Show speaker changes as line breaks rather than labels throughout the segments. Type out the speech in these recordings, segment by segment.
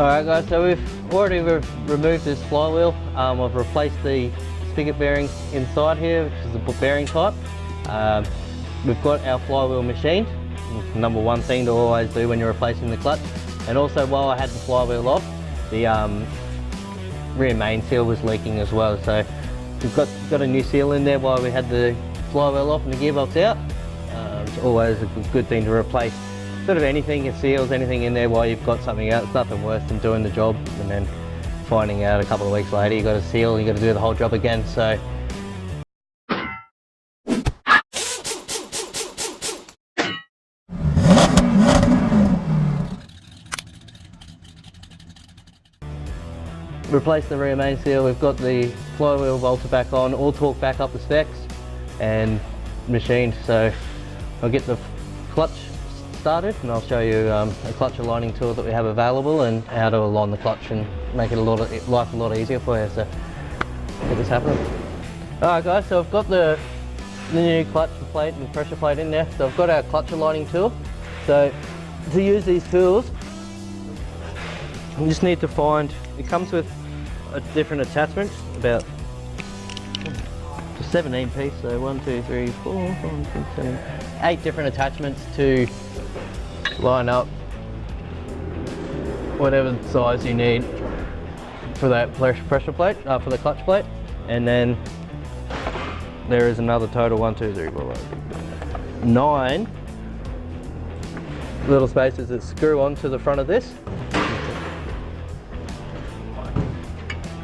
Alright guys, so we've already removed this flywheel. I've replaced the spigot bearing inside here, which is the bearing type. We've got our flywheel machined. It's the number one thing to always do when you're replacing the clutch. And also, while I had the flywheel off, the rear main seal was leaking as well. So we've got a new seal in there while we had the flywheel off and the gearbox out. It's always a good thing to replace sort of anything, your seals, anything in there while you've got something out. It's nothing worse than doing the job and then finding out a couple of weeks later you've got a seal and you've got to do the whole job again. So replace the rear main seal. We've got the flywheel bolted back on, all torqued back up the specs and machined. So I'll get the clutch started and I'll show you a clutch aligning tool that we have available and how to align the clutch and make it life a lot easier for you. So get this happening. Alright guys, so I've got the new clutch plate and pressure plate in there. So I've got our clutch aligning tool. So to use these tools, you just need to find, it comes with a different attachment, about 17 piece, so 1, 2, 3, 4, 5, 6, 7, 8 different attachments to line up whatever size you need for that pressure plate, for the clutch plate. And then there is another total 1, 2, 3, 4, 5, 9 little spaces that screw onto the front of this.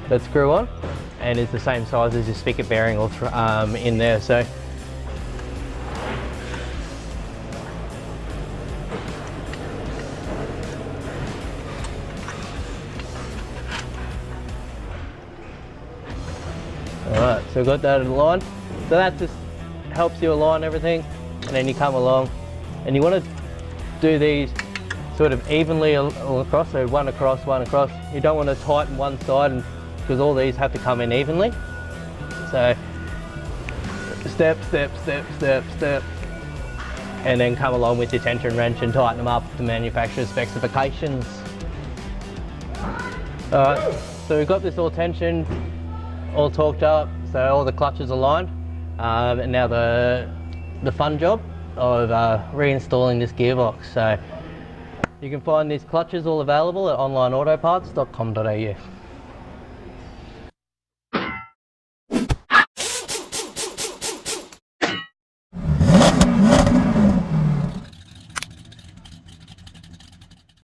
That screw on, and is the same size as your spigot bearing in there. So alright, so we've got that aligned. So that just helps you align everything, and then you come along and you want to do these sort of evenly all across, so one across, one across. You don't want to tighten one side because all these have to come in evenly. So step, step, step, step, step, and then come along with your tension wrench and tighten them up to manufacturer's specifications. Alright, so we've got this all tensioned, all torqued up, so all the clutches aligned. And now the fun job of reinstalling this gearbox. So you can find these clutches all available at onlineautoparts.com.au.